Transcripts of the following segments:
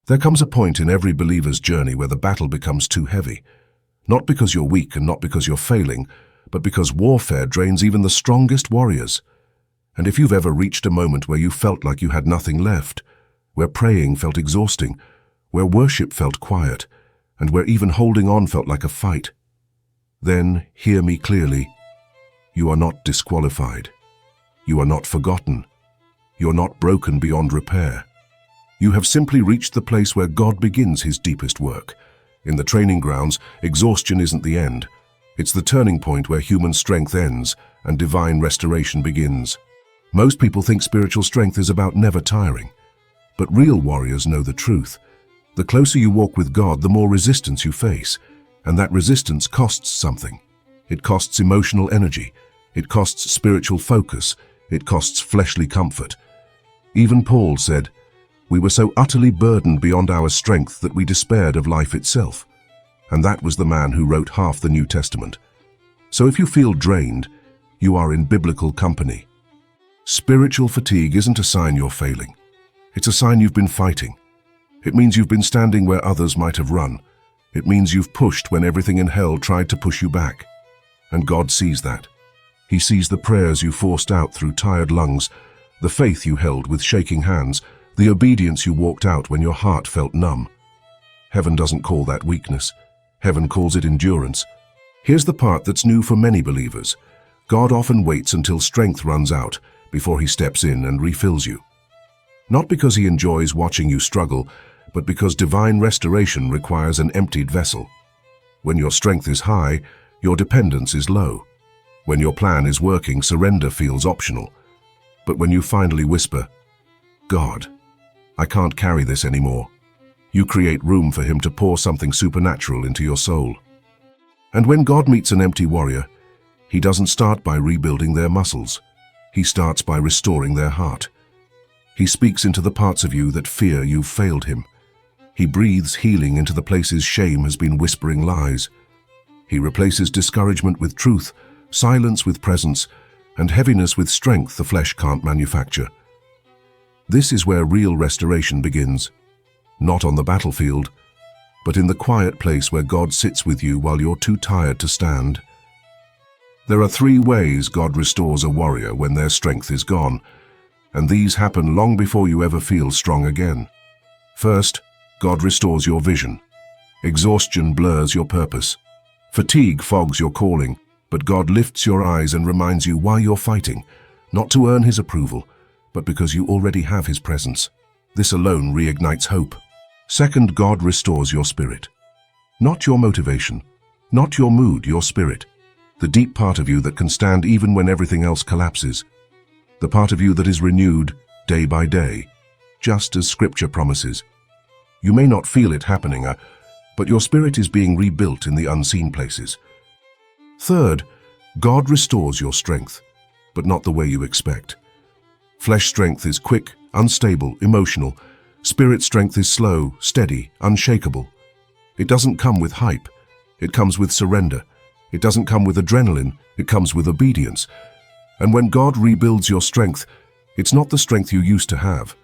There comes a point in every believer's journey where the battle becomes too heavy. Not because you're weak and not because you're failing, but because warfare drains even the strongest warriors. And if you've ever reached a moment where you felt like you had nothing left, where praying felt exhausting, where worship felt quiet, and where even holding on felt like a fight, then hear me clearly. You are not disqualified. You are not forgotten. You're not broken beyond repair. You have simply reached the place where God begins his deepest work. In the training grounds, exhaustion isn't the end. It's the turning point where human strength ends and divine restoration begins. Most people think spiritual strength is about never tiring. But real warriors know the truth. The closer you walk with God, the more resistance you face. And that resistance costs something. It costs emotional energy. It costs spiritual focus. It costs fleshly comfort. Even Paul said, "We were so utterly burdened beyond our strength that we despaired of life itself." And that was the man who wrote half the New Testament. So if you feel drained, you are in biblical company. Spiritual fatigue isn't a sign you're failing. It's a sign you've been fighting. It means you've been standing where others might have run. It means you've pushed when everything in hell tried to push you back. And God sees that. He sees the prayers you forced out through tired lungs, the faith you held with shaking hands, the obedience you walked out when your heart felt numb. Heaven doesn't call that weakness. Heaven calls it endurance. Here's the part that's new for many believers. God often waits until strength runs out before he steps in and refills you. Not because he enjoys watching you struggle, but because divine restoration requires an emptied vessel. When your strength is high, your dependence is low. When your plan is working, surrender feels optional. But when you finally whisper, "God, I can't carry this anymore," you create room for him to pour something supernatural into your soul. And when God meets an empty warrior, he doesn't start by rebuilding their muscles. He starts by restoring their heart. He speaks into the parts of you that fear you've failed him. He breathes healing into the places shame has been whispering lies. He replaces discouragement with truth, silence with presence, and heaviness with strength the flesh can't manufacture. This is where real restoration begins, not on the battlefield, but in the quiet place where God sits with you while you're too tired to stand. There are 3 ways God restores a warrior when their strength is gone, and these happen long before you ever feel strong again. First, God restores your vision. Exhaustion blurs your purpose. Fatigue fogs your calling, but God lifts your eyes and reminds you why you're fighting, not to earn his approval, but because you already have his presence. This alone reignites hope. Second, God restores your spirit. Not your motivation, not your mood, your spirit. The deep part of you that can stand even when everything else collapses. The part of you that is renewed day by day, just as Scripture promises. You may not feel it happening, but your spirit is being rebuilt in the unseen places. Third, God restores your strength, but not the way you expect. Flesh strength is quick, unstable, emotional. Spirit strength is slow, steady, unshakable. It doesn't come with hype. It comes with surrender. It doesn't come with adrenaline. It comes with obedience. And when God rebuilds your strength, it's not the strength you used to have.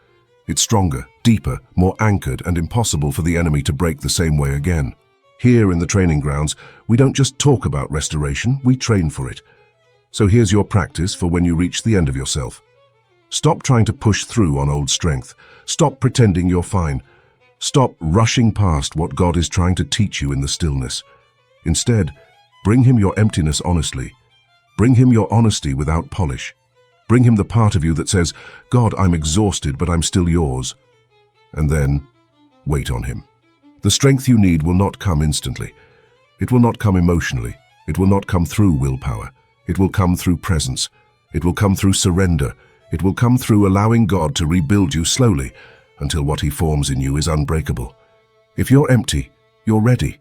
It's stronger, deeper, more anchored, and impossible for the enemy to break the same way again. Here in the training grounds, we don't just talk about restoration, we train for it. So here's your practice for when you reach the end of yourself. Stop trying to push through on old strength. Stop pretending you're fine. Stop rushing past what God is trying to teach you in the stillness. Instead, bring him your emptiness honestly. Bring him your honesty without polish. Bring him the part of you that says, "God, I'm exhausted, but I'm still yours." And then, wait on him. The strength you need will not come instantly. It will not come emotionally. It will not come through willpower. It will come through presence. It will come through surrender. It will come through allowing God to rebuild you slowly until what he forms in you is unbreakable. If you're empty, you're ready.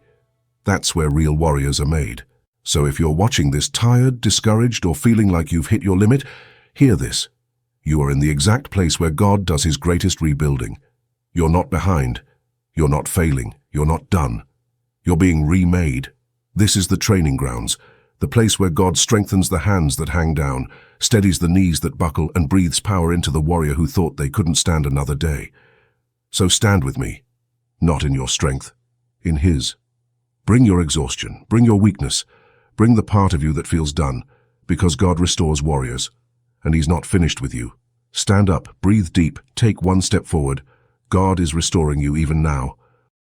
That's where real warriors are made. So if you're watching this tired, discouraged, or feeling like you've hit your limit, hear this. You are in the exact place where God does his greatest rebuilding. You're not behind. You're not failing. You're not done. You're being remade. This is the training grounds, the place where God strengthens the hands that hang down, steadies the knees that buckle, and breathes power into the warrior who thought they couldn't stand another day. So stand with me. not in your strength, in His. Bring your exhaustion, bring your weakness, bring the part of you that feels done, because God restores warriors, and He's not finished with you. Stand up, breathe deep, take one step forward. God is restoring you even now.